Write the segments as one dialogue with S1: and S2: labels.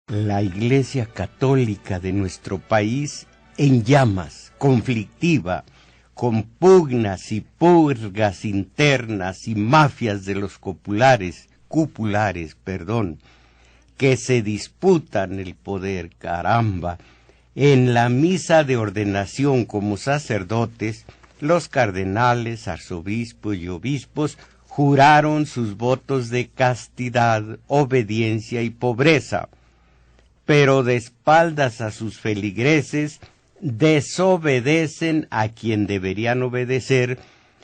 S1: La Iglesia Católica de nuestro país en llamas, conflictiva, con pugnas y purgas internas y mafias de los cupulares, que se disputan el poder, caramba. En la misa de ordenación como sacerdotes, los cardenales, arzobispos y obispos juraron sus votos de castidad, obediencia y pobreza, pero de espaldas a sus feligreses desobedecen a quien deberían obedecer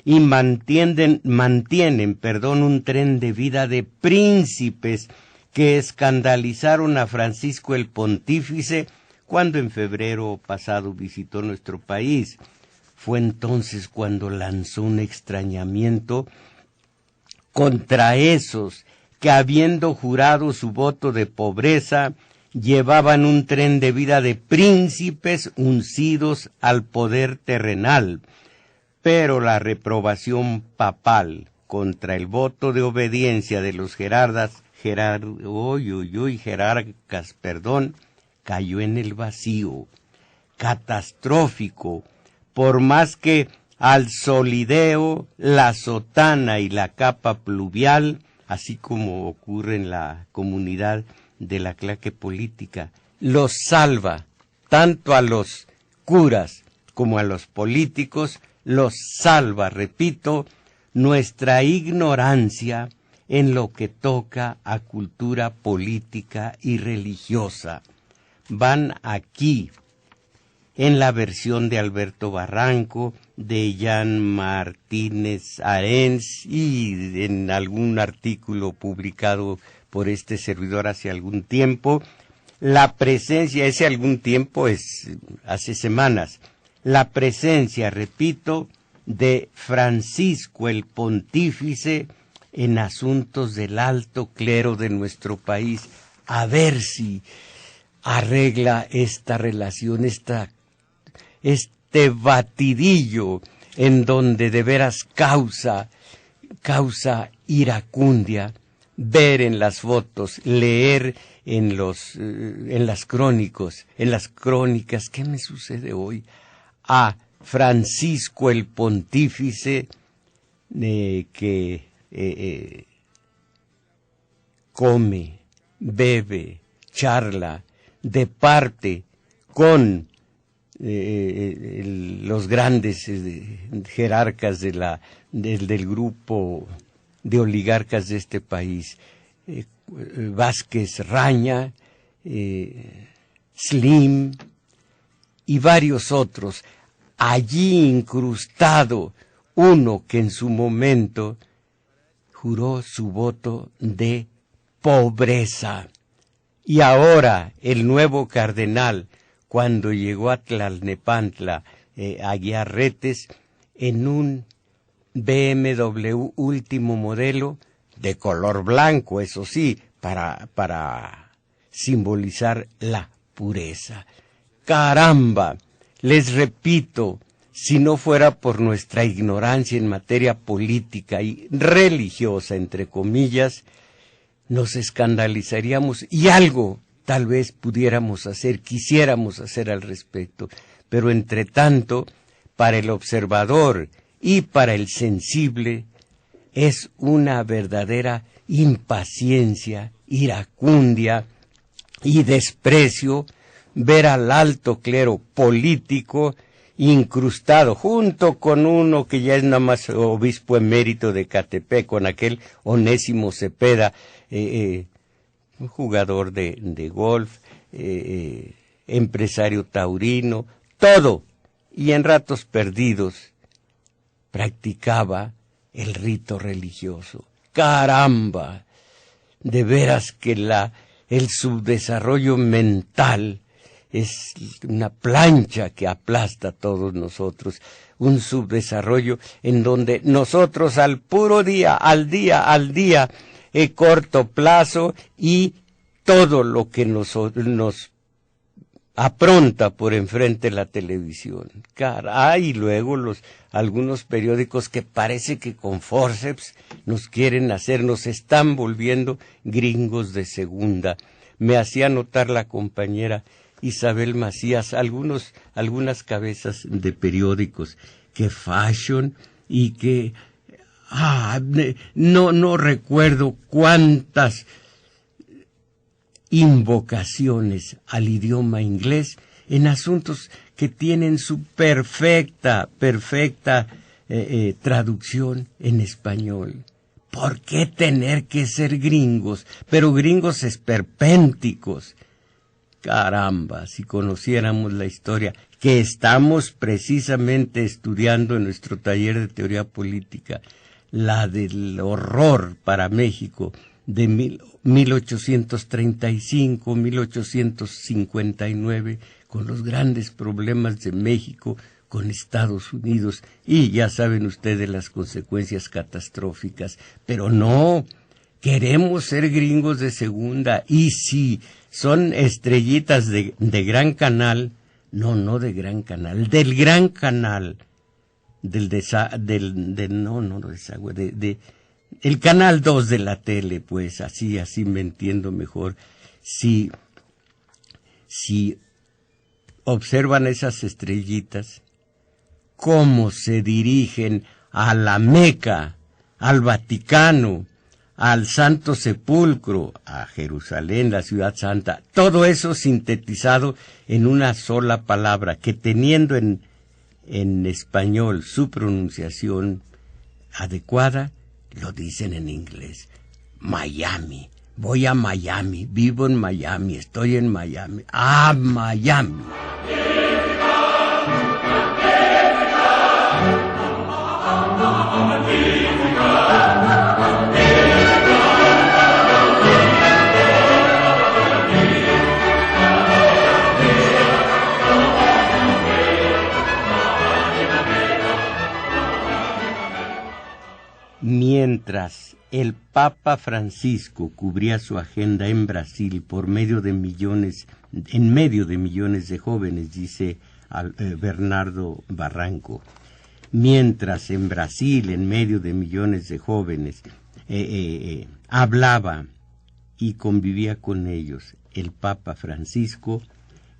S1: y mantienen, un tren de vida de príncipes que escandalizaron a Francisco el Pontífice cuando en febrero pasado visitó nuestro país. Fue entonces cuando lanzó un extrañamiento contra esos que, habiendo jurado su voto de pobreza, llevaban un tren de vida de príncipes uncidos al poder terrenal. Pero la reprobación papal contra el voto de obediencia de los jerarcas, cayó en el vacío, catastrófico, por más que al solideo, la sotana y la capa pluvial, así como ocurre en la comunidad de la clase política, los salva, tanto a los curas como a los políticos, los salva, repito, nuestra ignorancia en lo que toca a cultura política y religiosa. Van aquí, en la versión de Alberto Barranco, de Jan Martínez Arens y en algún artículo publicado por este servidor hace algún tiempo, la presencia, ese algún tiempo es hace semanas, la presencia, repito, de Francisco el Pontífice en asuntos del alto clero de nuestro país, a ver si arregla esta relación, este batidillo en donde de veras causa iracundia ver en las fotos, leer en las crónicas, ¿qué me sucede hoy? A Francisco el Pontífice, que come, bebe, charla, departe con los grandes jerarcas del grupo de oligarcas de este país, Vázquez Raña, Slim y varios otros, allí incrustado uno que en su momento juró su voto de pobreza. Y ahora el nuevo cardenal, cuando llegó a Tlalnepantla, a Guiarretes, en un BMW último modelo, de color blanco, eso sí, para simbolizar la pureza. ¡Caramba! Les repito, si no fuera por nuestra ignorancia en materia política y religiosa, entre comillas, nos escandalizaríamos y algo tal vez pudiéramos hacer, quisiéramos hacer al respecto. Pero entre tanto, para el observador y para el sensible, es una verdadera impaciencia, iracundia y desprecio ver al alto clero político incrustado, junto con uno que ya es nada más obispo emérito de Catepec, con aquel Onésimo Cepeda, un jugador de golf, empresario taurino, todo, y en ratos perdidos practicaba el rito religioso. ¡Caramba! De veras que el subdesarrollo mental es una plancha que aplasta a todos nosotros, un subdesarrollo en donde nosotros al puro día, al día, corto plazo y todo lo que nos apronta por enfrente la televisión. Caray, y luego algunos periódicos que parece que con forceps nos quieren hacer, nos están volviendo gringos de segunda. me hacía notar la compañera Isabel Macías algunas cabezas de periódicos, que Fashion y que no recuerdo cuántas invocaciones al idioma inglés en asuntos que tienen su perfecta traducción en español. ¿Por qué tener que ser gringos? Pero gringos esperpénticos. Caramba, si conociéramos la historia que estamos precisamente estudiando en nuestro taller de teoría política, la del horror para México de 1835, 1859, con los grandes problemas de México con Estados Unidos, y ya saben ustedes las consecuencias catastróficas. Pero no, queremos ser gringos de segunda, y si son estrellitas de Gran Canal, no de Gran Canal, del Gran Canal, el Canal 2 de la tele, pues así me entiendo mejor. Si observan esas estrellitas, cómo se dirigen a la Meca, al Vaticano, al Santo Sepulcro, a Jerusalén, la ciudad santa, todo eso sintetizado en una sola palabra, que teniendo en español su pronunciación adecuada, lo dicen en inglés. Miami, voy a Miami, vivo en Miami, estoy en Miami. ¡Ah, Miami! Mientras el Papa Francisco cubría su agenda en Brasil en medio de millones de jóvenes, dice Bernardo Barranco, mientras en Brasil, en medio de millones de jóvenes, hablaba y convivía con ellos el Papa Francisco,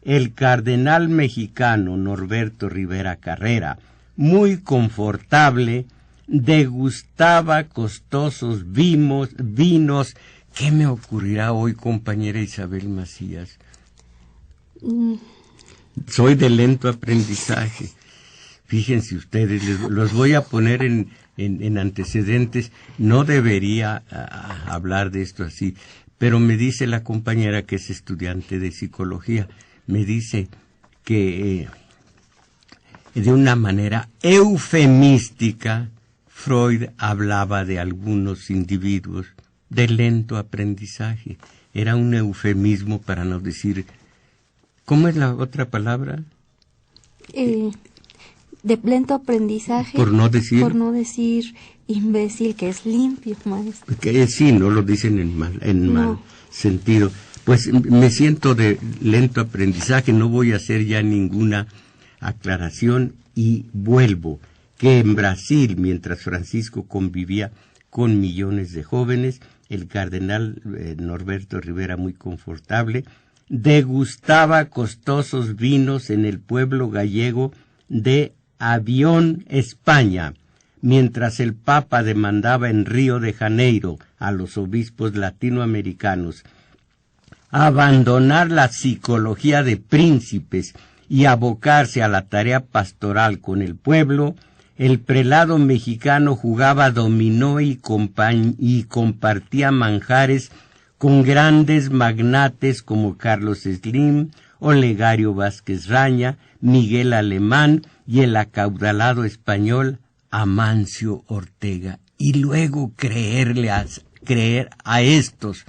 S1: el cardenal mexicano Norberto Rivera Carrera, muy confortable, degustaba costosos vinos. ¿Qué me ocurrirá hoy, compañera Isabel Macías? Soy de lento aprendizaje. Fíjense ustedes, los voy a poner en antecedentes. No debería hablar de esto así, pero me dice la compañera, que es estudiante de psicología, me dice que de una manera eufemística Freud hablaba de algunos individuos de lento aprendizaje. Era un eufemismo para no decir... ¿Cómo es la otra palabra?
S2: De lento aprendizaje.
S1: Por no
S2: decir imbécil, que es limpio, maestro.
S1: Que sí, no lo dicen en mal sentido. Pues me siento de lento aprendizaje, no voy a hacer ya ninguna aclaración y vuelvo. Que en Brasil, mientras Francisco convivía con millones de jóvenes, el cardenal Norberto Rivera, muy confortable, degustaba costosos vinos en el pueblo gallego de Avión, España, mientras el Papa demandaba en Río de Janeiro a los obispos latinoamericanos abandonar la psicología de príncipes y abocarse a la tarea pastoral con el pueblo. El prelado mexicano jugaba dominó y compartía manjares con grandes magnates como Carlos Slim, Olegario Vázquez Raña, Miguel Alemán y el acaudalado español Amancio Ortega. Y luego creer a estos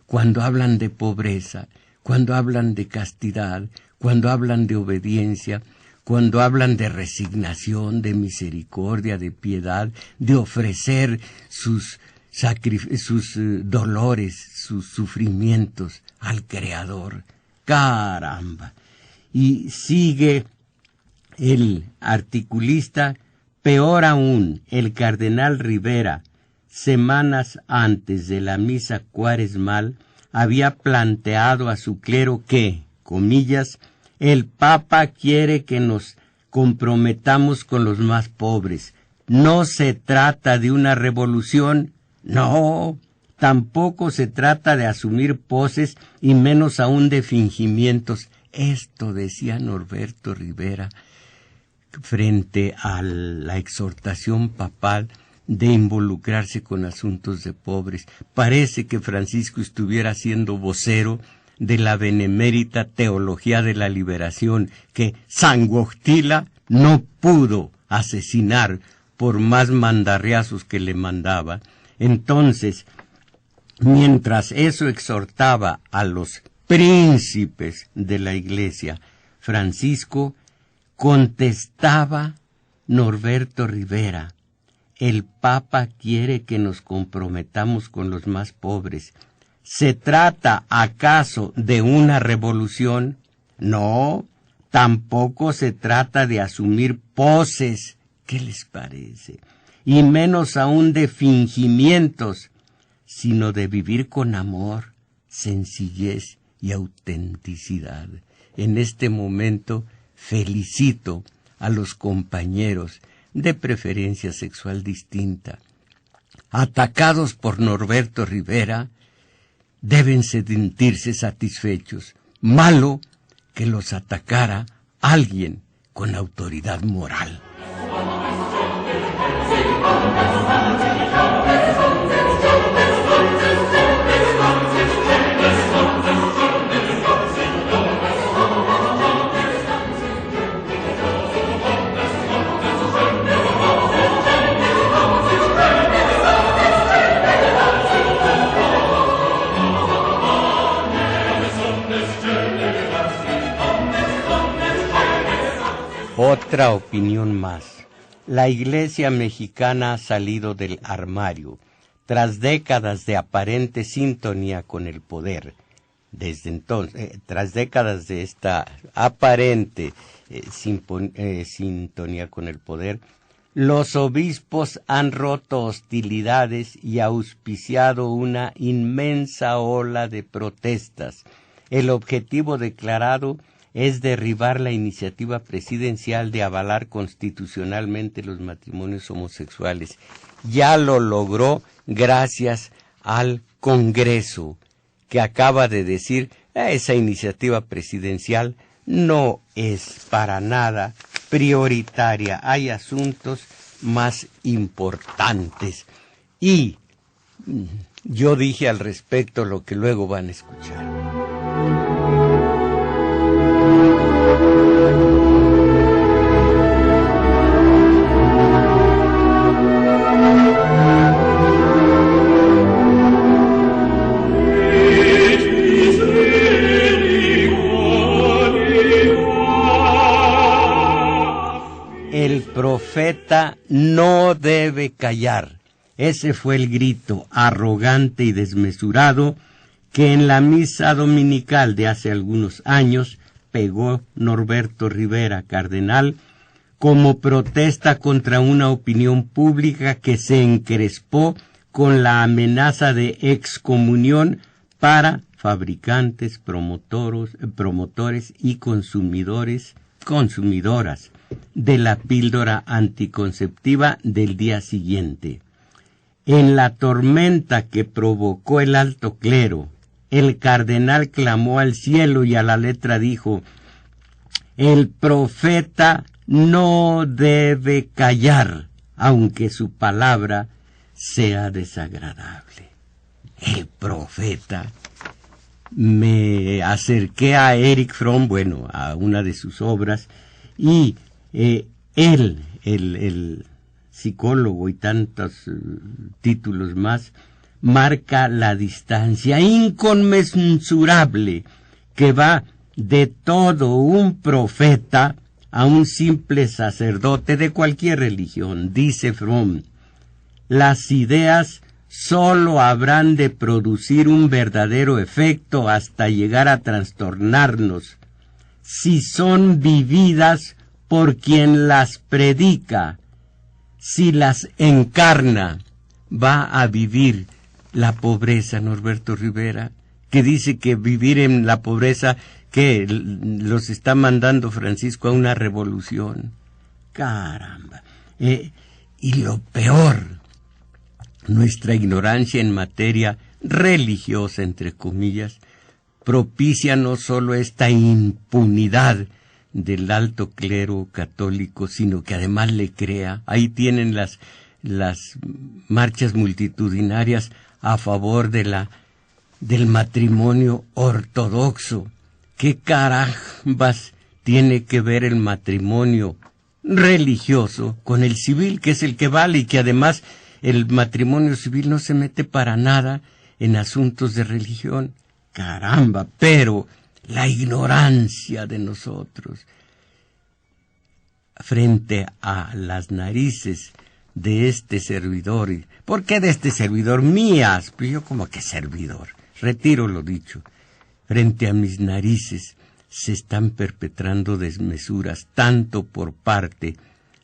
S1: cuando hablan de pobreza, cuando hablan de castidad, cuando hablan de obediencia, cuando hablan de resignación, de misericordia, de piedad, de ofrecer sus dolores, sus sufrimientos al Creador. ¡Caramba! Y sigue el articulista, peor aún, el cardenal Rivera, semanas antes de la misa cuaresmal, había planteado a su clero que, comillas, el Papa quiere que nos comprometamos con los más pobres. No se trata de una revolución, no, tampoco se trata de asumir poses y menos aún de fingimientos. Esto decía Norberto Rivera frente a la exhortación papal de involucrarse con asuntos de pobres. Parece que Francisco estuviera siendo vocero de la benemérita teología de la liberación, que Sanguostila no pudo asesinar por más mandarriazos que le mandaba. Entonces, mientras eso exhortaba a los príncipes de la Iglesia, Francisco contestaba Norberto Rivera: el Papa quiere que nos comprometamos con los más pobres. ¿Se trata acaso de una revolución? No, tampoco se trata de asumir poses. ¿Qué les parece? Y menos aún de fingimientos, sino de vivir con amor, sencillez y autenticidad. En este momento felicito a los compañeros de preferencia sexual distinta, atacados por Norberto Rivera, deben sentirse satisfechos. Malo que los atacara alguien con autoridad moral. Otra opinión más. La Iglesia mexicana ha salido del armario tras décadas de aparente sintonía con el poder. Desde entonces, tras décadas de esta aparente sintonía con el poder, los obispos han roto hostilidades y auspiciado una inmensa ola de protestas. El objetivo declarado es derribar la iniciativa presidencial de avalar constitucionalmente los matrimonios homosexuales. Ya lo logró gracias al Congreso, que acaba de decir: esa iniciativa presidencial no es para nada prioritaria, hay asuntos más importantes. Y yo dije al respecto lo que luego van a escuchar. El profeta no debe callar. Ese fue el grito arrogante y desmesurado que en la misa dominical de hace algunos años pegó Norberto Rivera, cardenal, como protesta contra una opinión pública que se encrespó con la amenaza de excomunión para fabricantes, promotores y consumidoras de la píldora anticonceptiva del día siguiente. En la tormenta que provocó el alto clero, el cardenal clamó al cielo y a la letra dijo: el profeta no debe callar, aunque su palabra sea desagradable. El profeta. Me acerqué a Erich Fromm, a una de sus obras, y él, el psicólogo y tantos títulos más, marca la distancia inconmensurable que va de todo un profeta a un simple sacerdote de cualquier religión. Dice Fromm: las ideas sólo habrán de producir un verdadero efecto hasta llegar a trastornarnos si son vividas por quien las predica. Si las encarna, va a vivir la pobreza, Norberto Rivera, que dice que vivir en la pobreza, que los está mandando Francisco a una revolución. Caramba. Y lo peor, nuestra ignorancia en materia religiosa, entre comillas, propicia no solo esta impunidad del alto clero católico, sino que además le crea. Ahí tienen las marchas multitudinarias a favor del matrimonio ortodoxo. ¿Qué carambas tiene que ver el matrimonio religioso con el civil, que es el que vale, y que además el matrimonio civil no se mete para nada en asuntos de religión? Caramba, pero la ignorancia de nosotros frente a las narices de este servidor. ¿Por qué de este servidor? Mías. Pues yo como que servidor. Retiro lo dicho. Frente a mis narices se están perpetrando desmesuras tanto por parte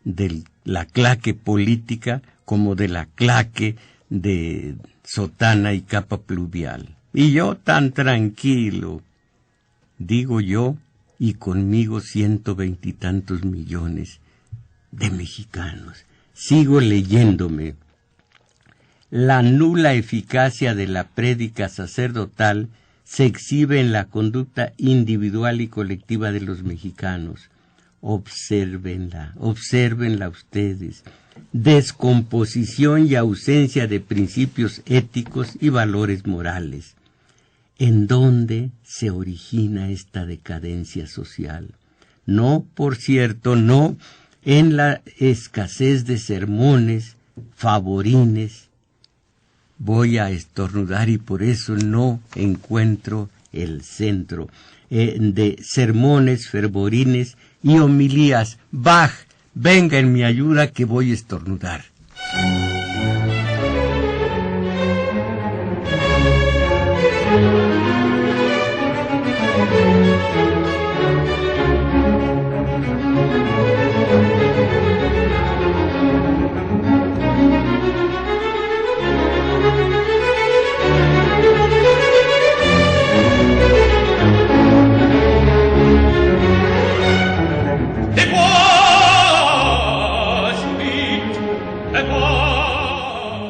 S1: de la claque política como de la claque de sotana y capa pluvial. Y yo tan tranquilo, digo yo, y conmigo 120 y tantos millones de mexicanos. Sigo leyéndome. La nula eficacia de la prédica sacerdotal se exhibe en la conducta individual y colectiva de los mexicanos. Obsérvenla ustedes. Descomposición y ausencia de principios éticos y valores morales. ¿En dónde se origina esta decadencia social? No, por cierto, no en la escasez de sermones, favorines. Voy a estornudar y por eso no encuentro el centro de sermones, fervorines y homilías. Bach, venga en mi ayuda que voy a estornudar.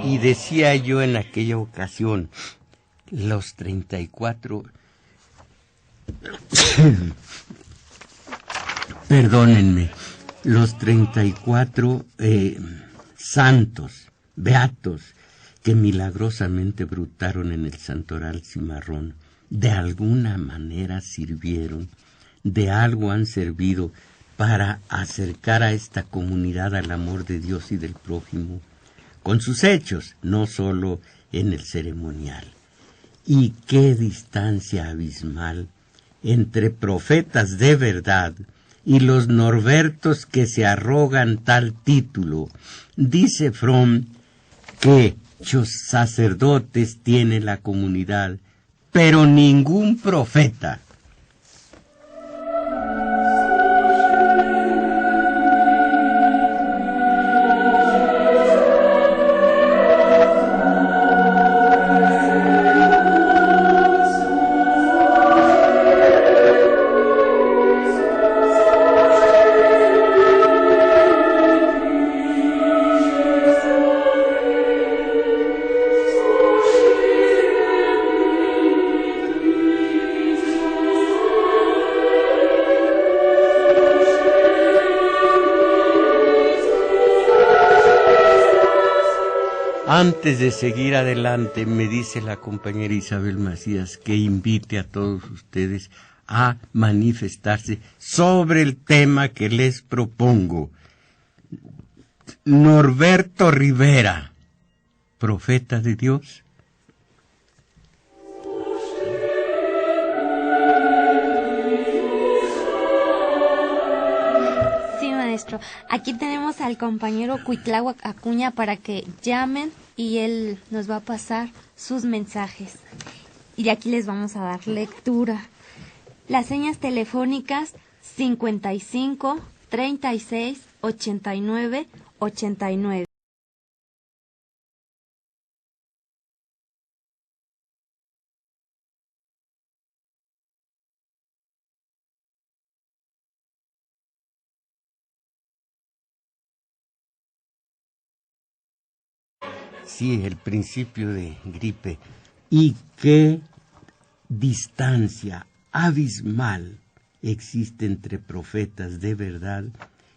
S1: Y decía yo en aquella ocasión, los 34, perdónenme, los 34 santos, beatos, que milagrosamente brutaron en el santoral cimarrón, de alguna manera sirvieron, de algo han servido para acercar a esta comunidad al amor de Dios y del prójimo, con sus hechos, no solo en el ceremonial. Y qué distancia abismal entre profetas de verdad y los norbertos que se arrogan tal título. Dice Fromm que muchos sacerdotes tiene la comunidad, pero ningún profeta. Antes de seguir adelante, me dice la compañera Isabel Macías que invite a todos ustedes a manifestarse sobre el tema que les propongo. Norberto Rivera, profeta de Dios.
S2: Sí, maestro. Aquí tenemos al compañero Cuitláhuac Acuña para que llamen y él nos va a pasar sus mensajes. Y de aquí les vamos a dar lectura. Las señas telefónicas 55 36 89 89.
S1: Sí, el principio de gripe. Y qué distancia abismal existe entre profetas de verdad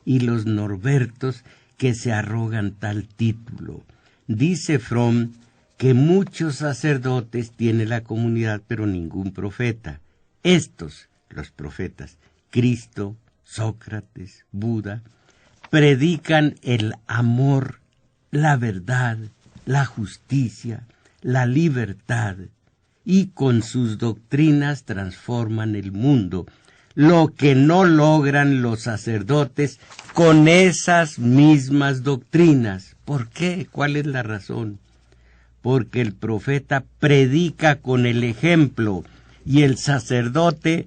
S1: y los norbertos que se arrogan tal título. Dice Fromm que muchos sacerdotes tiene la comunidad, pero ningún profeta. Estos, los profetas, Cristo, Sócrates, Buda, predican el amor, la verdad, la justicia, la libertad, y con sus doctrinas transforman el mundo, lo que no logran los sacerdotes con esas mismas doctrinas. ¿Por qué? ¿Cuál es la razón? Porque el profeta predica con el ejemplo y el sacerdote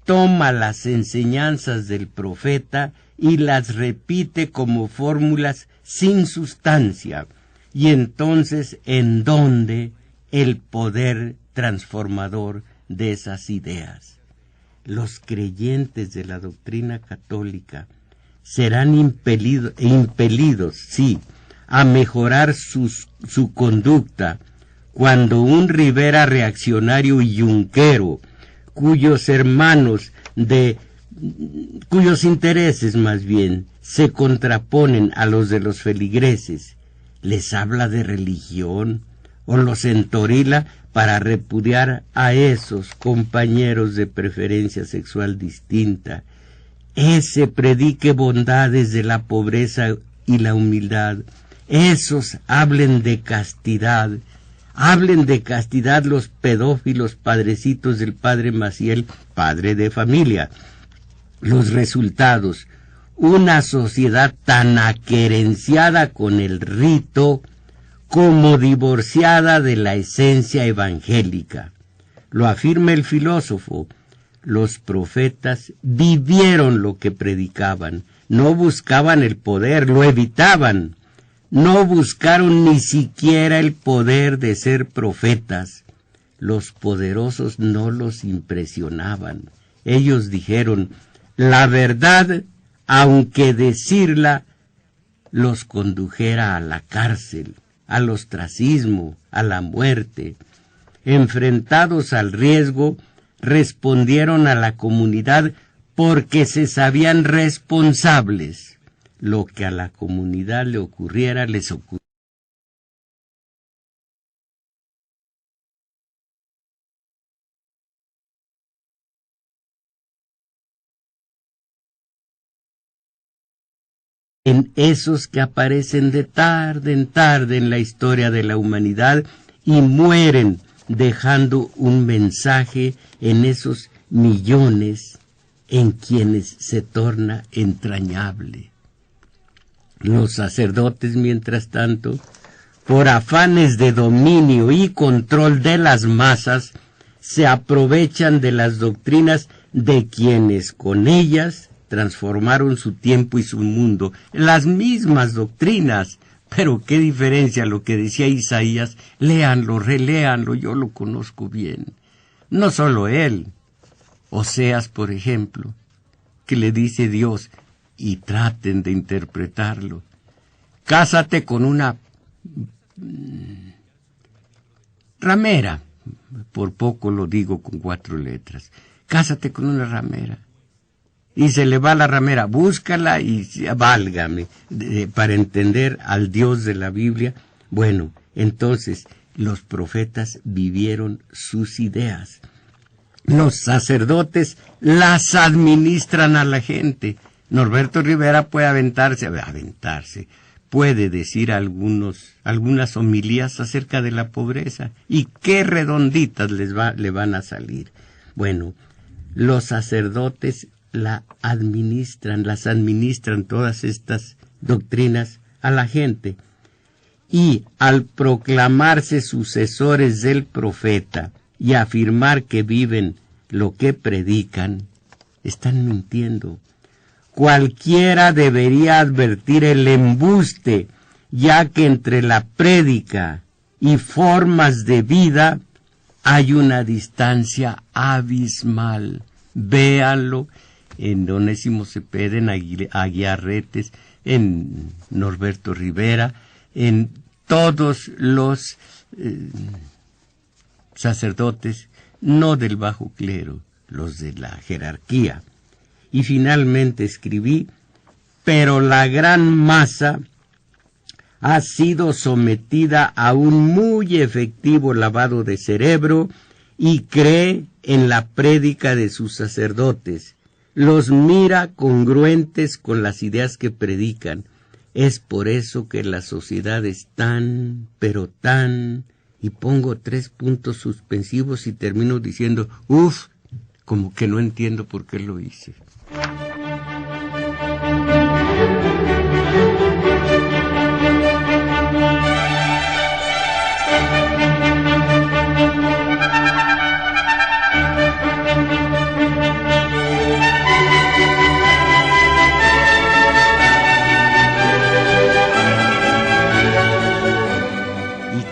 S1: toma las enseñanzas del profeta y las repite como fórmulas sin sustancia. Y entonces, ¿en dónde el poder transformador de esas ideas? Los creyentes de la doctrina católica serán impelidos, sí, a mejorar su conducta cuando un Rivera reaccionario y yunquero, cuyos intereses más bien se contraponen a los de los feligreses, les habla de religión o los entorila para repudiar a esos compañeros de preferencia sexual distinta. Ese predique bondades de la pobreza y la humildad. Esos hablen de castidad los pedófilos padrecitos del padre Maciel, padre de familia. Los resultados, una sociedad tan aquerenciada con el rito como divorciada de la esencia evangélica. Lo afirma el filósofo. Los profetas vivieron lo que predicaban, no buscaban el poder, lo evitaban. No buscaron ni siquiera el poder de ser profetas. Los poderosos no los impresionaban. Ellos dijeron, la verdad, aunque decirla, los condujera a la cárcel, al ostracismo, a la muerte. Enfrentados al riesgo, respondieron a la comunidad porque se sabían responsables. Lo que a la comunidad le ocurriera, les ocurrió. En esos que aparecen de tarde en tarde en la historia de la humanidad y mueren dejando un mensaje en esos millones en quienes se torna entrañable. Los sacerdotes, mientras tanto, por afanes de dominio y control de las masas, se aprovechan de las doctrinas de quienes con ellas transformaron su tiempo y su mundo. Las mismas doctrinas, pero qué diferencia lo que decía Isaías. Léanlo, reléanlo, yo lo conozco bien. No solo él, Oseas, por ejemplo, que le dice Dios, y traten de interpretarlo. Cásate con una ramera, por poco lo digo con 4 letras. Cásate con una ramera. Y se le va la ramera, búscala y válgame, para entender al Dios de la Biblia. Bueno, entonces los profetas vivieron sus ideas. Los sacerdotes las administran a la gente. Norberto Rivera puede puede decir algunas homilías acerca de la pobreza, y qué redonditas le van a salir. Bueno, los sacerdotes las administran todas estas doctrinas a la gente, y al proclamarse sucesores del profeta y afirmar que viven lo que predican, están mintiendo. Cualquiera debería advertir el embuste, ya que entre la prédica y formas de vida hay una distancia abismal. Véanlo en Onésimo Cepeda, en Aguiarretes, en Norberto Rivera, en todos los sacerdotes, no del bajo clero, los de la jerarquía. Y finalmente escribí: pero la gran masa ha sido sometida a un muy efectivo lavado de cerebro y cree en la prédica de sus sacerdotes. Los mira congruentes con las ideas que predican. Es por eso que la sociedad es tan, pero tan... Y pongo 3 puntos suspensivos y termino diciendo, como que no entiendo por qué lo hice.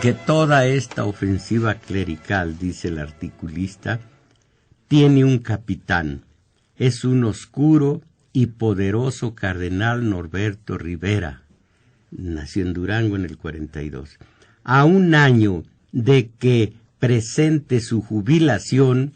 S1: Que toda esta ofensiva clerical, dice el articulista, tiene un capitán. Es un oscuro y poderoso cardenal Norberto Rivera. Nació en Durango en el 42. A un año de que presente su jubilación,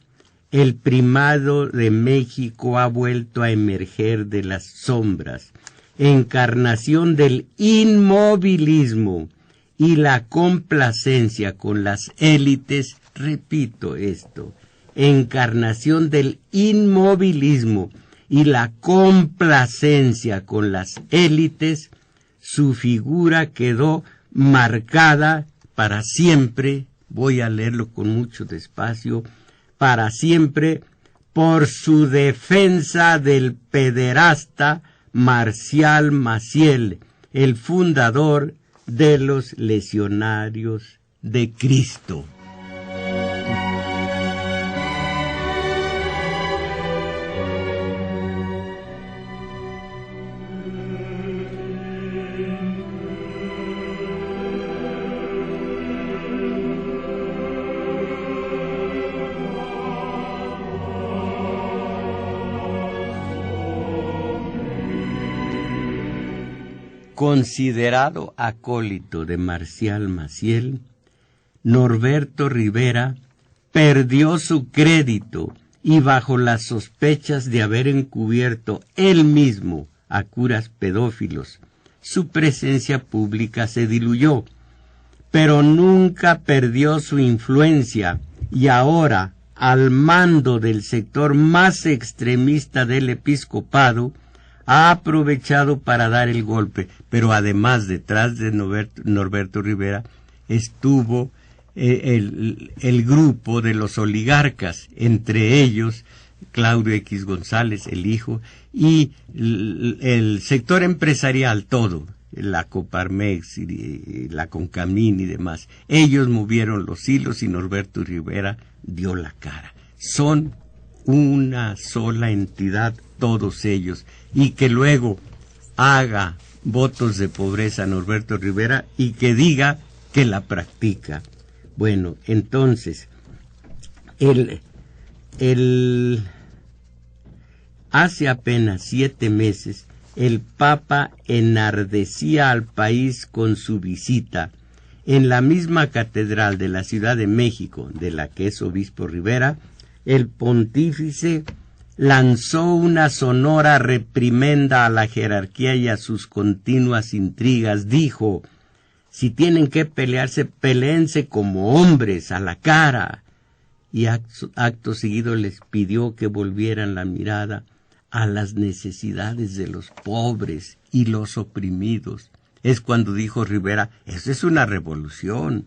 S1: el primado de México ha vuelto a emerger de las sombras, encarnación del inmovilismo y la complacencia con las élites. Repito esto: encarnación del inmovilismo y la complacencia con las élites. Su figura quedó marcada para siempre, voy a leerlo con mucho despacio, para siempre, por su defensa del pederasta Marcial Maciel, el fundador de los legionarios de Cristo. Considerado acólito de Marcial Maciel, Norberto Rivera perdió su crédito y bajo las sospechas de haber encubierto él mismo a curas pedófilos, su presencia pública se diluyó, pero nunca perdió su influencia y ahora, al mando del sector más extremista del episcopado, ha aprovechado para dar el golpe. Pero además, detrás de Norberto Rivera estuvo el grupo de los oligarcas, entre ellos Claudio X González, el hijo, y el sector empresarial todo, la Coparmex y la Concamín y demás. Ellos movieron los hilos y Norberto Rivera dio la cara. Son una sola entidad todos ellos, y que luego haga votos de pobreza Norberto Rivera y que diga que la practica. Bueno, entonces, hace apenas 7 meses, el Papa enardecía al país con su visita. En la misma catedral de la Ciudad de México, de la que es obispo Rivera, el pontífice lanzó una sonora reprimenda a la jerarquía y a sus continuas intrigas. Dijo: si tienen que pelearse, peléense como hombres, a la cara. Y acto seguido les pidió que volvieran la mirada a las necesidades de los pobres y los oprimidos. Es cuando dijo Rivera: eso es una revolución.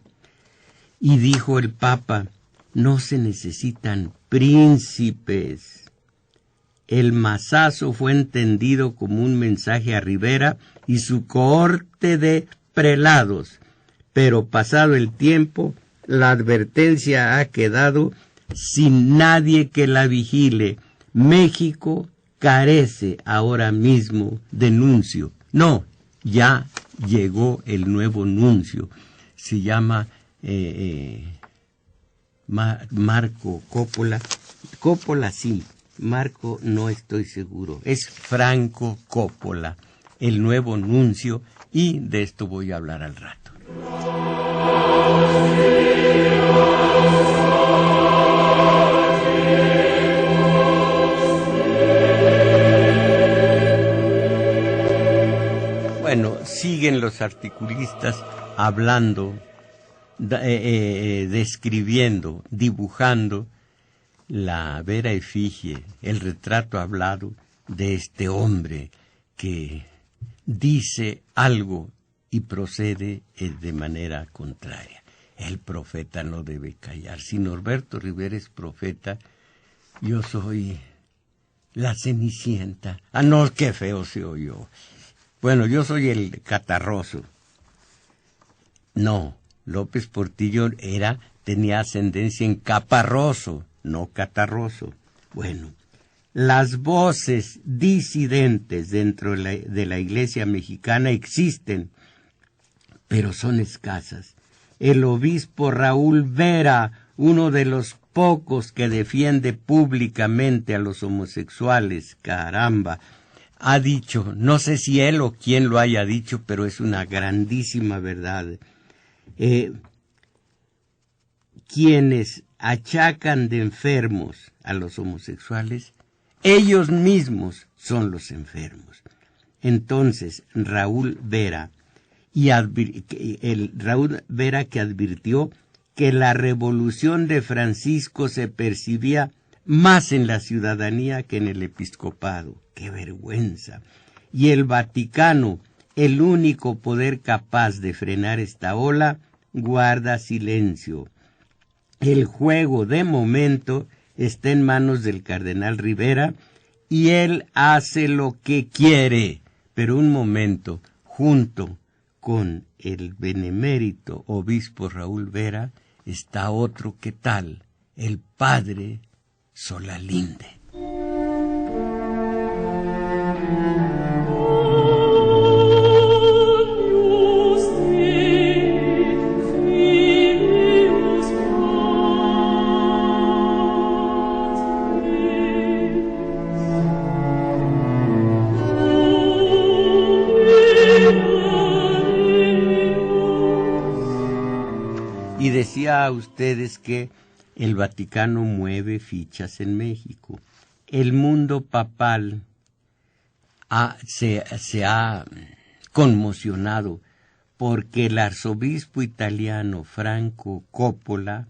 S1: Y dijo el Papa: no se necesitan príncipes. El mazazo fue entendido como un mensaje a Rivera y su cohorte de prelados, pero pasado el tiempo, la advertencia ha quedado sin nadie que la vigile. México carece ahora mismo de nuncio. No, ya llegó el nuevo nuncio. Se llama Marco Coppola. Coppola sí. Marco no estoy seguro, es Franco Coppola, el nuevo nuncio, y de esto voy a hablar al rato. Bueno, siguen los articulistas hablando, describiendo, dibujando la vera efigie, el retrato hablado de este hombre que dice algo y procede de manera contraria. El profeta no debe callar. Si Norberto Rivera es profeta, yo soy la Cenicienta. Ah, no, qué feo se oyó. Bueno, yo soy el catarroso. No, López Portillo tenía ascendencia en caparroso, no catarroso. Bueno, las voces disidentes dentro de la Iglesia mexicana existen, pero son escasas. El obispo Raúl Vera, uno de los pocos que defiende públicamente a los homosexuales, caramba, ha dicho, no sé si él o quién lo haya dicho, pero es una grandísima verdad. Quienes achacan de enfermos a los homosexuales, ellos mismos son los enfermos. Entonces, Raúl Vera, Raúl Vera que advirtió que la revolución de Francisco se percibía más en la ciudadanía que en el episcopado. ¡Qué vergüenza! Y el Vaticano, el único poder capaz de frenar esta ola, guarda silencio. El juego, de momento, está en manos del cardenal Rivera y él hace lo que quiere. Pero un momento, junto con el benemérito obispo Raúl Vera, está otro que tal, el padre Solalinde. Y decía a ustedes que el Vaticano mueve fichas en México. El mundo papal se ha conmocionado porque el arzobispo italiano Franco Coppola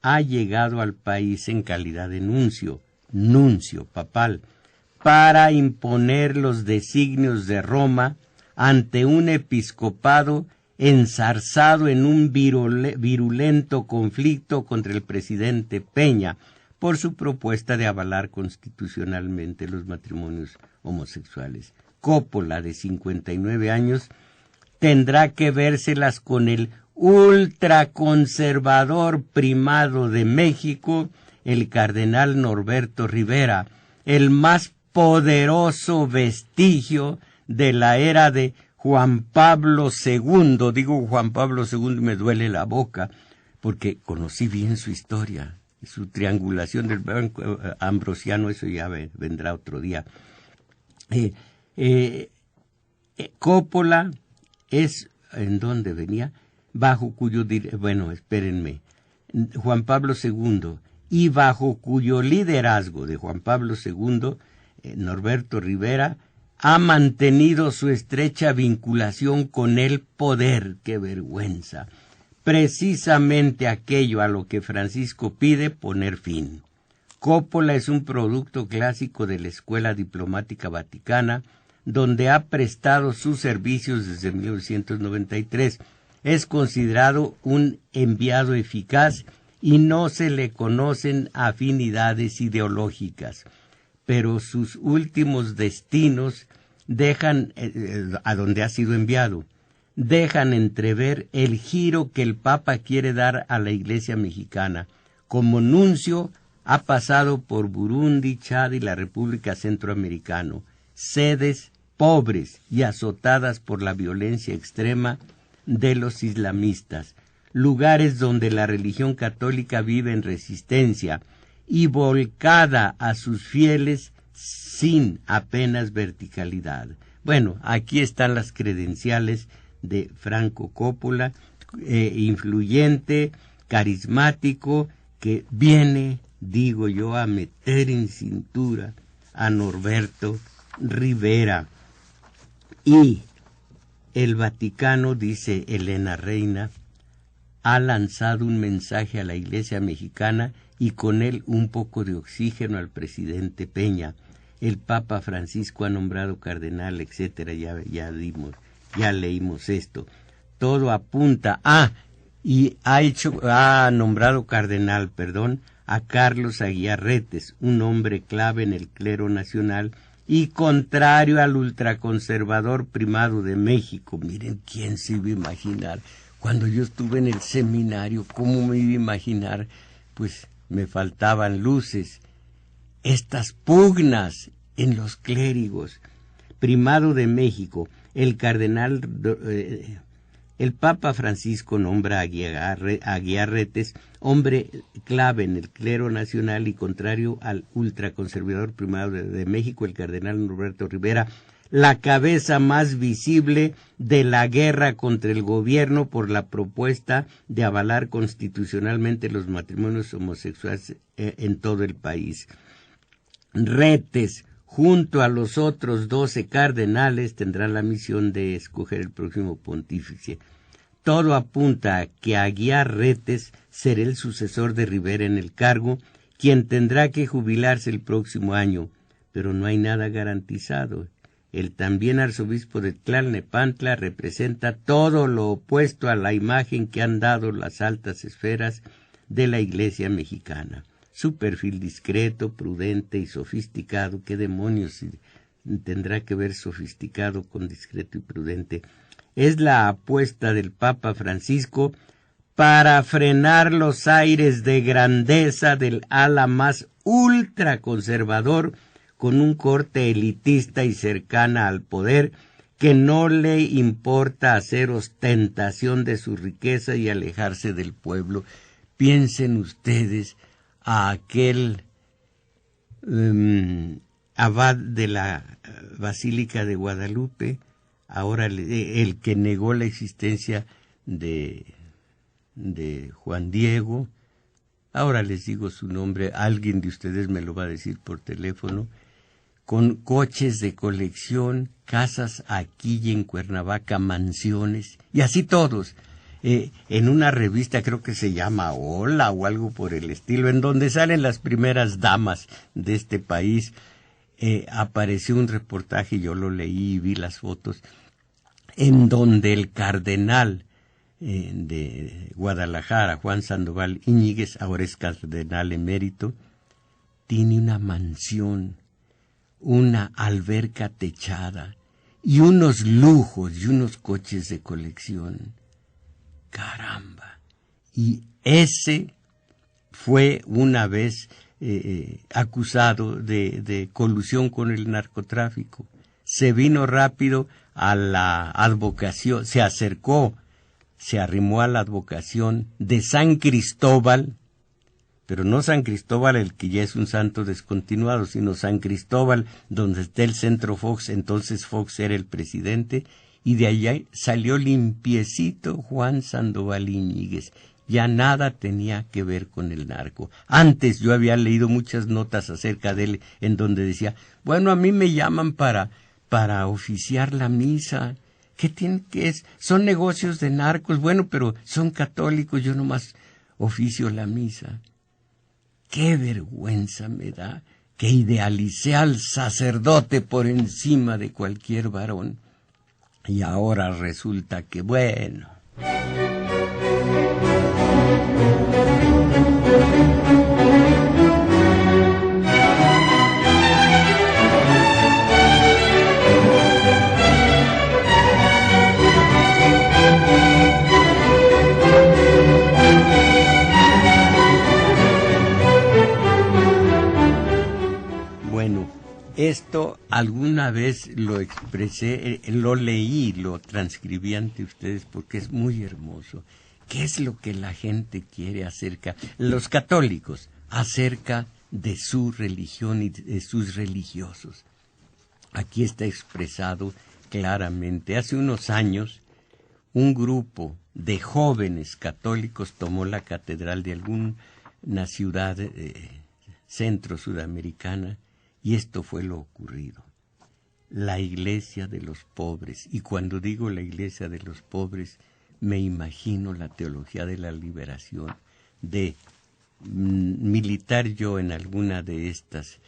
S1: ha llegado al país en calidad de nuncio papal, para imponer los designios de Roma ante un episcopado enzarzado en un virulento conflicto contra el presidente Peña por su propuesta de avalar constitucionalmente los matrimonios homosexuales. Coppola, de 59 años, tendrá que vérselas con el ultraconservador primado de México, el cardenal Norberto Rivera, el más poderoso vestigio de la era de Juan Pablo II. Digo Juan Pablo II y me duele la boca, porque conocí bien su historia, su triangulación del banco ambrosiano, eso ya vendrá otro día. Coppola es, ¿en dónde venía? Bajo cuyo, espérenme, Juan Pablo II, y bajo cuyo liderazgo de Juan Pablo II, Norberto Rivera, ha mantenido su estrecha vinculación con el poder. ¡Qué vergüenza! Precisamente aquello a lo que Francisco pide poner fin. Coppola es un producto clásico de la Escuela Diplomática Vaticana, donde ha prestado sus servicios desde 1993. Es considerado un enviado eficaz y no se le conocen afinidades ideológicas. Pero sus últimos destinos dejan, a donde ha sido enviado, dejan entrever el giro que el Papa quiere dar a la Iglesia mexicana. Como nuncio ha pasado por Burundi, Chad y la República Centroamericana, sedes pobres y azotadas por la violencia extrema de los islamistas, lugares donde la religión católica vive en resistencia y volcada a sus fieles sin apenas verticalidad. Bueno, aquí están las credenciales de Franco Coppola, influyente, carismático, que viene, digo yo, a meter en cintura a Norberto Rivera. Y el Vaticano, dice Elena Reina, ha lanzado un mensaje a la Iglesia mexicana y con él un poco de oxígeno al presidente Peña. El Papa Francisco ha nombrado cardenal, etcétera, ya leímos esto. Todo apunta y ha nombrado cardenal, a Carlos Aguiar Retes, un hombre clave en el clero nacional y contrario al ultraconservador primado de México. Miren, ¿quién se iba a imaginar? Cuando yo estuve en el seminario, ¿cómo me iba a imaginar? Pues me faltaban luces. Estas pugnas en los clérigos. Primado de México, el Papa Francisco nombra a Aguiar Retes, hombre clave en el clero nacional y contrario al ultraconservador primado de México, el cardenal Norberto Rivera, la cabeza más visible de la guerra contra el gobierno por la propuesta de avalar constitucionalmente los matrimonios homosexuales en todo el país. Retes, junto a los otros 12 cardenales, tendrá la misión de escoger el próximo pontífice. Todo apunta a que Aguiar Retes será el sucesor de Rivera en el cargo, quien tendrá que jubilarse el próximo año, pero no hay nada garantizado. El también arzobispo de Tlalnepantla representa todo lo opuesto a la imagen que han dado las altas esferas de la Iglesia mexicana. Su perfil discreto, prudente y sofisticado, ¿qué demonios tendrá que ver sofisticado con discreto y prudente? Es la apuesta del Papa Francisco para frenar los aires de grandeza del ala más ultraconservador, con un corte elitista y cercana al poder, que no le importa hacer ostentación de su riqueza y alejarse del pueblo. Piensen ustedes a aquel abad de la Basílica de Guadalupe, ahora el que negó la existencia de Juan Diego, ahora les digo su nombre, alguien de ustedes me lo va a decir por teléfono, con coches de colección, casas aquí y en Cuernavaca, mansiones, y así todos. En una revista, creo que se llama Hola o algo por el estilo, en donde salen las primeras damas de este país, apareció un reportaje, yo lo leí y vi las fotos, en donde el cardenal de Guadalajara, Juan Sandoval Íñiguez, ahora es cardenal emérito, tiene una mansión, una alberca techada y unos lujos y unos coches de colección. ¡Caramba! Y ese fue una vez acusado de colusión con el narcotráfico. Se vino rápido a la advocación, se arrimó a la advocación de San Cristóbal, pero no San Cristóbal el que ya es un santo descontinuado, sino San Cristóbal donde está el Centro Fox, entonces Fox era el presidente, y de allá salió limpiecito Juan Sandoval Íñiguez. Ya nada tenía que ver con el narco. Antes yo había leído muchas notas acerca de él en donde decía, bueno, a mí me llaman para oficiar la misa. ¿Qué tiene que es? Son negocios de narcos, bueno, pero son católicos, yo nomás oficio la misa. Qué vergüenza me da que idealicé al sacerdote por encima de cualquier varón. Y ahora resulta que, bueno. Bueno, esto alguna vez lo expresé, lo leí, lo transcribí ante ustedes porque es muy hermoso. ¿Qué es lo que la gente quiere los católicos, acerca de su religión y de sus religiosos? Aquí está expresado claramente. Hace unos años, un grupo de jóvenes católicos tomó la catedral de alguna ciudad centro sudamericana, y esto fue lo ocurrido. La iglesia de los pobres, y cuando digo la iglesia de los pobres, me imagino la teología de la liberación, de militar yo en alguna de estas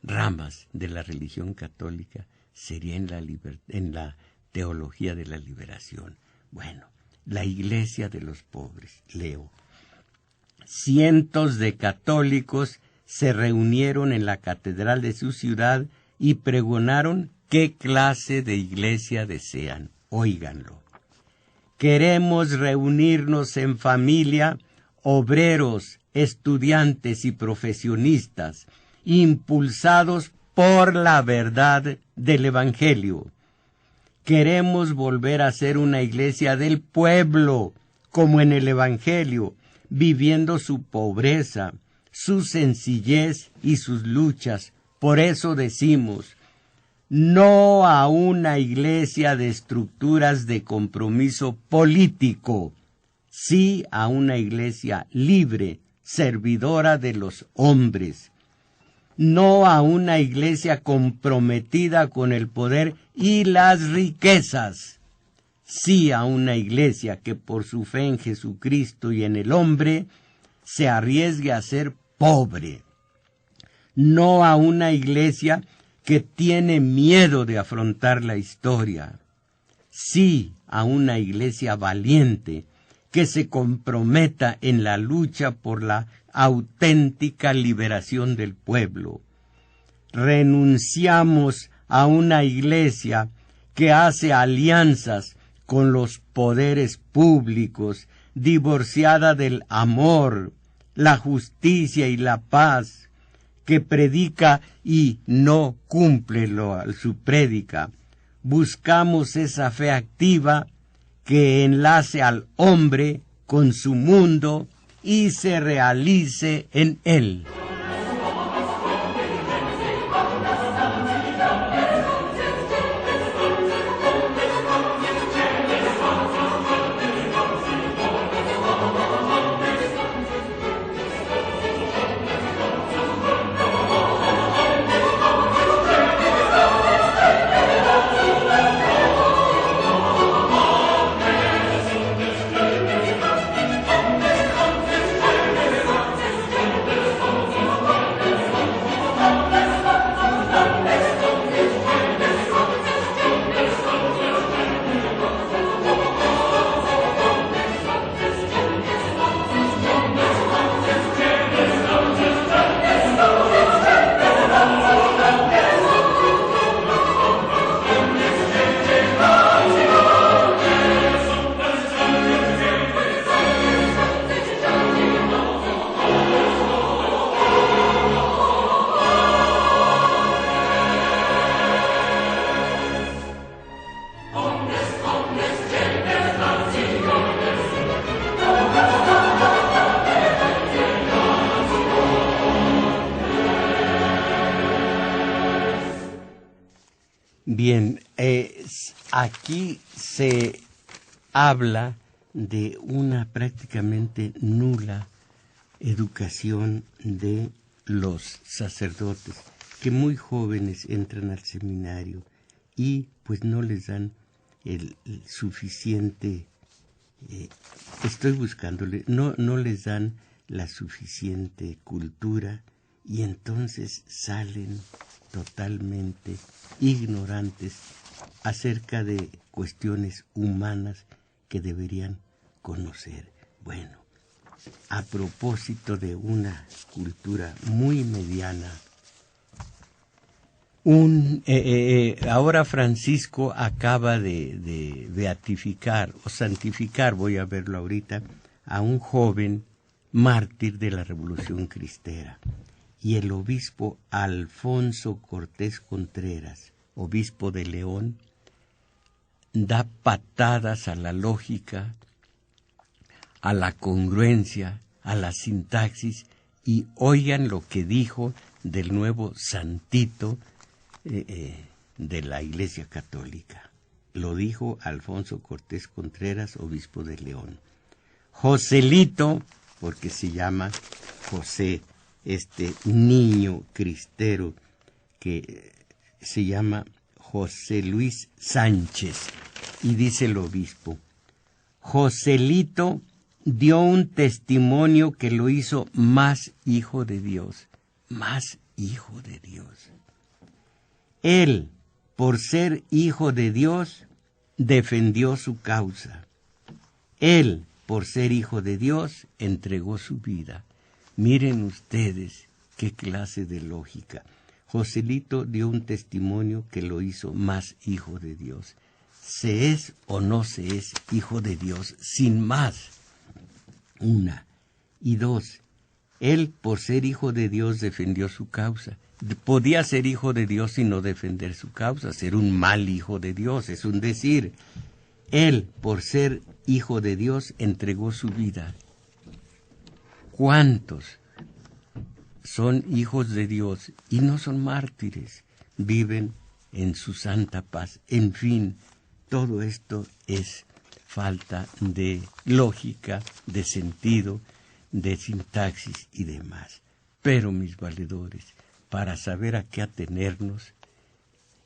S1: ramas de la religión católica, sería en la teología de la liberación. Bueno, la iglesia de los pobres, leo. Cientos de católicos se reunieron en la catedral de su ciudad y pregonaron qué clase de iglesia desean. Óiganlo. Queremos reunirnos en familia, obreros, estudiantes y profesionistas, impulsados por la verdad del Evangelio. Queremos volver a ser una iglesia del pueblo, como en el Evangelio, viviendo su pobreza, su sencillez y sus luchas. Por eso decimos, no a una iglesia de estructuras de compromiso político, sí a una iglesia libre, servidora de los hombres. No a una iglesia comprometida con el poder y las riquezas, sí a una iglesia que por su fe en Jesucristo y en el hombre se arriesgue a ser pobre. No a una iglesia que tiene miedo de afrontar la historia, sí a una iglesia valiente que se comprometa en la lucha por la auténtica liberación del pueblo. Renunciamos a una iglesia que hace alianzas con los poderes públicos, divorciada del amor, la justicia y la paz, que predica y no cumple su prédica. Buscamos esa fe activa que enlace al hombre con su mundo y se realice en él. Bien, aquí se habla de una prácticamente nula educación de los sacerdotes, que muy jóvenes entran al seminario y pues no les dan el suficiente, no les dan la suficiente cultura, y entonces salen totalmente ignorantes acerca de cuestiones humanas que deberían conocer. Bueno, a propósito de una cultura muy mediana, ahora Francisco acaba de beatificar o santificar, voy a verlo ahorita, a un joven mártir de la Revolución Cristera. Y el obispo Alfonso Cortés Contreras, obispo de León, da patadas a la lógica, a la congruencia, a la sintaxis, y oigan lo que dijo del nuevo santito de la Iglesia Católica. lo dijo Alfonso Cortés Contreras, obispo de León. Joselito, porque se llama José, este niño cristero que se llama José Luis Sánchez, y dice el obispo: Joselito dio un testimonio que lo hizo más hijo de Dios, más hijo de Dios. Él, por ser hijo de Dios, defendió su causa. Él, por ser hijo de Dios, entregó su vida. Miren ustedes qué clase de lógica. Joselito dio un testimonio que lo hizo más hijo de Dios. ¿Se es o no se es hijo de Dios? Sin más. Una. Y dos, él, por ser hijo de Dios, defendió su causa. Podía ser hijo de Dios y no defender su causa, ser un mal hijo de Dios, es un decir. Él, por ser hijo de Dios, entregó su vida. ¿Cuántos son hijos de Dios y no son mártires? Viven en su santa paz. En fin, todo esto es falta de lógica, de sentido, de sintaxis y demás. Pero, mis valedores, para saber a qué atenernos,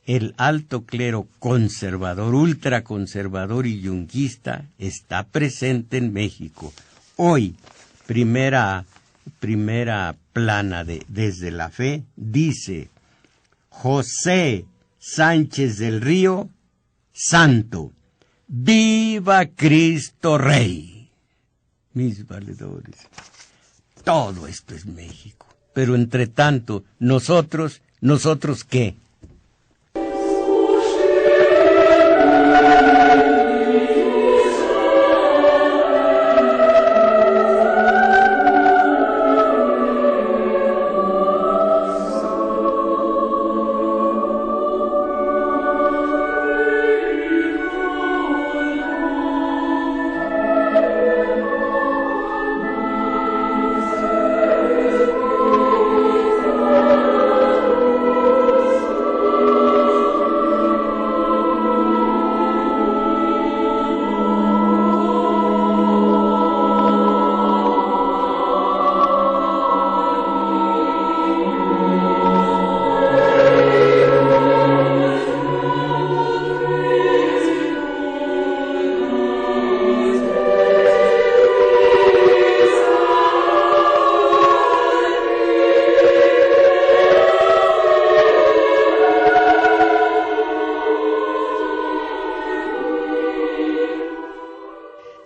S1: el alto clero conservador, ultraconservador y yunguista está presente en México. Hoy, primera plana de Desde la Fe, dice: José Sánchez del Río, santo, ¡viva Cristo Rey! Mis valedores, todo esto es México. Pero entre tanto, ¿nosotros qué?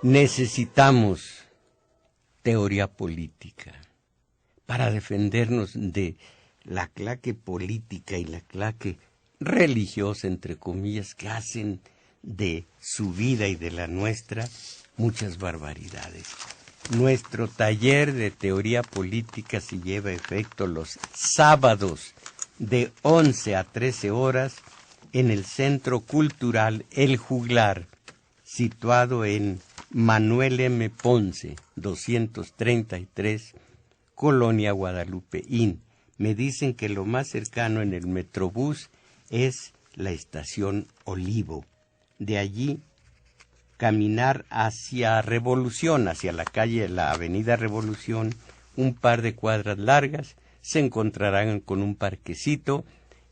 S1: Necesitamos teoría política para defendernos de la claque política y la claque religiosa, entre comillas, que hacen de su vida y de la nuestra muchas barbaridades. Nuestro taller de teoría política se lleva a efecto los sábados de 11 a 13 horas en el Centro Cultural El Juglar, situado en Manuel M. Ponce, 233, Colonia Guadalupeín. Me dicen que lo más cercano en el Metrobús es la estación Olivo. De allí caminar hacia Revolución, hacia la calle, la avenida Revolución, un par de cuadras largas, se encontrarán con un parquecito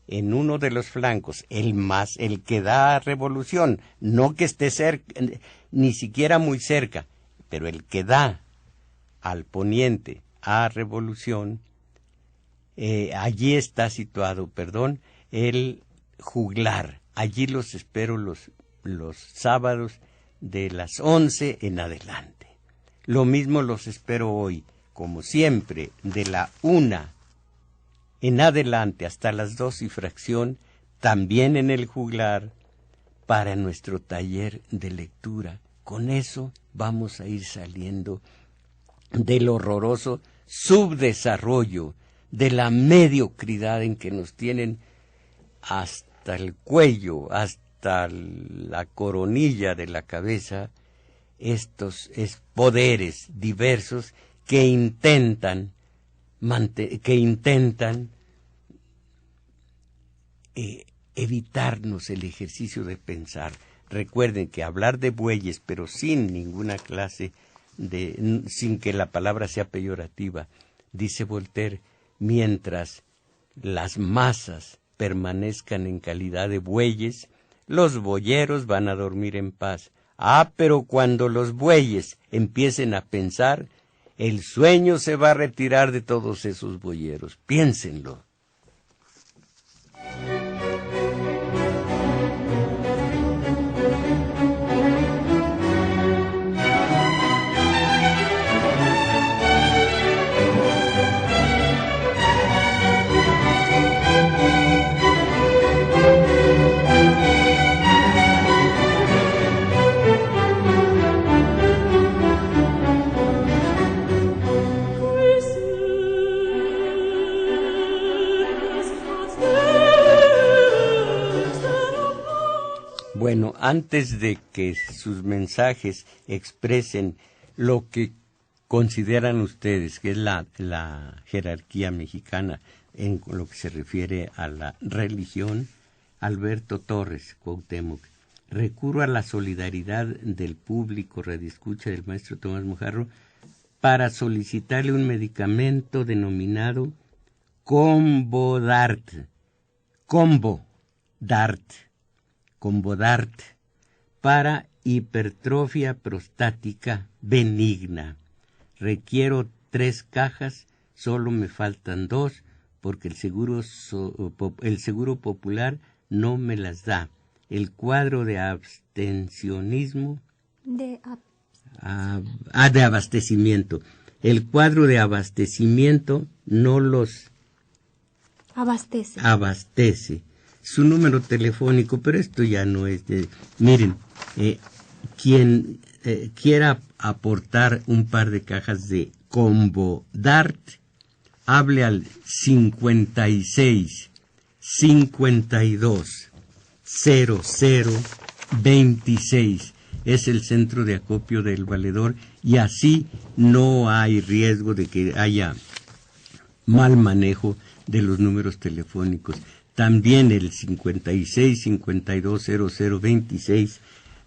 S1: en uno de los flancos, el que da a Revolución, no que esté cerca, ni siquiera muy cerca, pero el que da al poniente a Revolución, allí está situado, el Juglar. Allí los espero los sábados de las 11 en adelante. Lo mismo los espero hoy, como siempre, de la 1 en adelante hasta las 2 y fracción, también en el Juglar, para nuestro taller de lectura. Con eso vamos a ir saliendo del horroroso subdesarrollo, de la mediocridad en que nos tienen hasta el cuello, hasta la coronilla de la cabeza, estos poderes diversos que intentan evitarnos el ejercicio de pensar. Recuerden que hablar de bueyes, pero sin ninguna clase sin que la palabra sea peyorativa, dice Voltaire, mientras las masas permanezcan en calidad de bueyes, los boyeros van a dormir en paz. Pero cuando los bueyes empiecen a pensar, el sueño se va a retirar de todos esos boyeros. Piénsenlo. Bueno, antes de que sus mensajes expresen lo que consideran ustedes que es la jerarquía mexicana en lo que se refiere a la religión, Alberto Torres Cuauhtémoc, recurro a la solidaridad del público radioescucha del maestro Tomás Mojarro para solicitarle un medicamento denominado Combodart, para hipertrofia prostática benigna. Requiero 3 cajas, solo me faltan 2 porque el seguro popular no me las da. El cuadro de abstencionismo... de abastecimiento. El cuadro de abastecimiento no los... abastece. Su número telefónico, pero esto ya no es de... Miren, quien quiera aportar un par de cajas de Combodart, hable al 56 52 00 26. Es el centro de acopio del valedor y así no hay riesgo de que haya mal manejo de los números telefónicos. También el 56 52 00 26,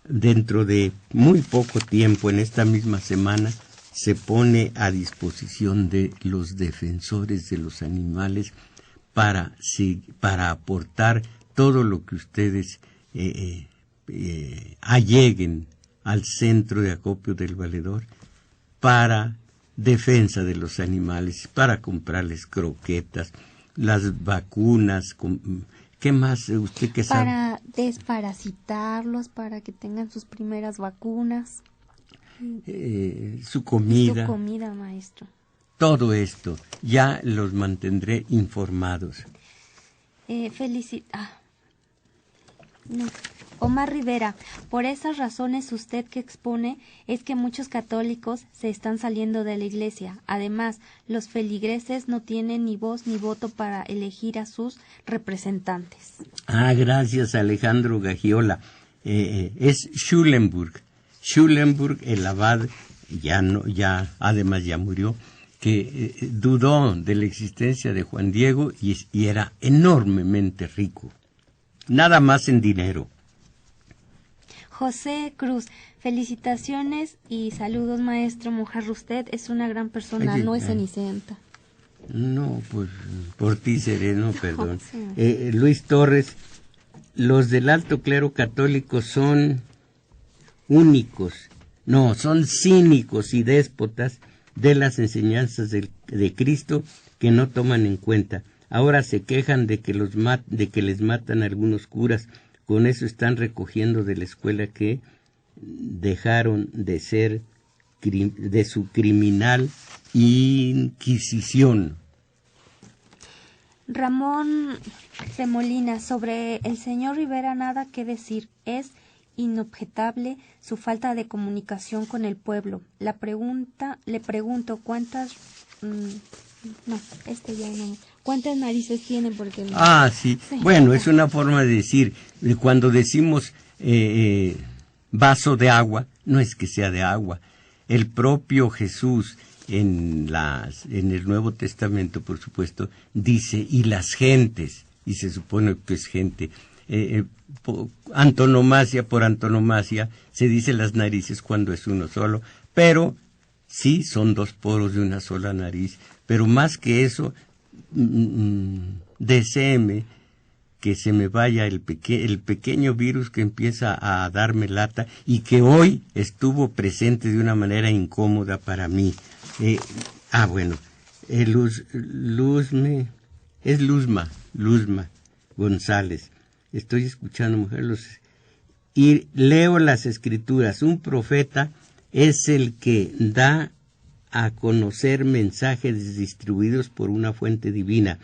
S1: dentro de muy poco tiempo, en esta misma semana, se pone a disposición de los defensores de los animales para aportar todo lo que ustedes alleguen al centro de acopio del valedor para defensa de los animales, para comprarles croquetas, las vacunas, ¿qué más usted que sabe?
S2: Para desparasitarlos, para que tengan sus primeras vacunas.
S1: Su comida.
S2: Su comida, maestro.
S1: Todo esto, ya los mantendré informados.
S2: Omar Rivera, por esas razones usted que expone es que muchos católicos se están saliendo de la iglesia. Además, los feligreses no tienen ni voz ni voto para elegir a sus representantes.
S1: Gracias Alejandro Gagiola. Es Schulenburg, el abad, además ya murió, que dudó de la existencia de Juan Diego y era enormemente rico. Nada más en dinero.
S2: José Cruz, felicitaciones y saludos, maestro Mojarro. Usted es una gran persona, no es Cenicienta.
S1: No, pues por ti sereno, perdón. Sí. Luis Torres, los del alto clero católico son son cínicos y déspotas de las enseñanzas de Cristo que no toman en cuenta. Ahora se quejan de que les matan a algunos curas. Con eso están recogiendo de la escuela que dejaron de ser de su criminal inquisición.
S2: Ramón Remolina, sobre el señor Rivera nada que decir. Es inobjetable su falta de comunicación con el pueblo. Le pregunto cuántas... ¿Cuántas narices tienen? Porque no.
S1: Sí. Bueno, es una forma de decir, cuando decimos vaso de agua, no es que sea de agua. El propio Jesús en el Nuevo Testamento, por supuesto, dice, y las gentes, y se supone que es gente, antonomasia por antonomasia, se dice las narices cuando es uno solo, pero sí son dos poros de una sola nariz. Pero más que eso, deséeme que se me vaya el pequeño virus que empieza a darme lata y que hoy estuvo presente de una manera incómoda para mí. Bueno, Luzma González. Estoy escuchando, mujer, y leo las escrituras. Un profeta es el que da a conocer mensajes distribuidos por una fuente divina.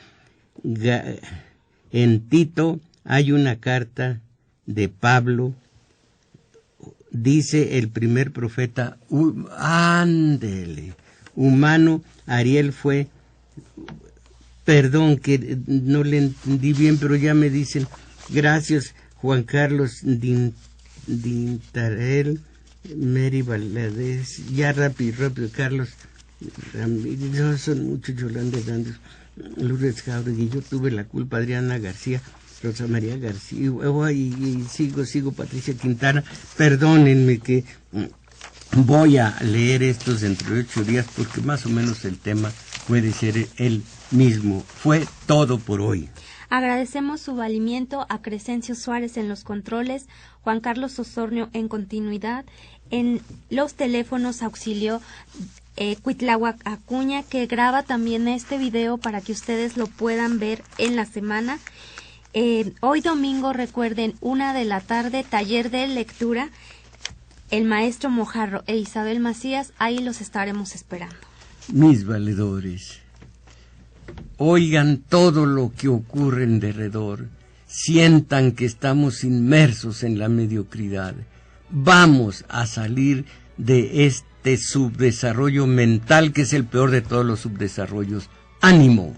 S1: En Tito hay una carta de Pablo, dice el primer profeta, ándele, humano. Ariel fue, perdón que no le entendí bien, pero ya me dicen, gracias Juan Carlos Dintarel, Mary Valadez, ya rápido, Carlos Ramírez, son muchos, Yolanda Hernández, Lourdes Jauregui, yo tuve la culpa, Adriana García, Rosa María García, y sigo Patricia Quintana. Perdónenme que voy a leer estos dentro de 8 días porque más o menos el tema puede ser el mismo. Fue todo por hoy.
S2: Agradecemos su valimiento a Crescencio Suárez en los controles, Juan Carlos Osornio en continuidad, en los teléfonos auxilio Cuitláhuac Acuña, que graba también este video para que ustedes lo puedan ver en la semana. Hoy domingo, recuerden, 1:00 p.m, taller de lectura, el maestro Mojarro e Isabel Macías, ahí los estaremos esperando.
S1: Mis valedores, oigan todo lo que ocurre en derredor, sientan que estamos inmersos en la mediocridad. Vamos a salir de este subdesarrollo mental que es el peor de todos los subdesarrollos. ¡Ánimo!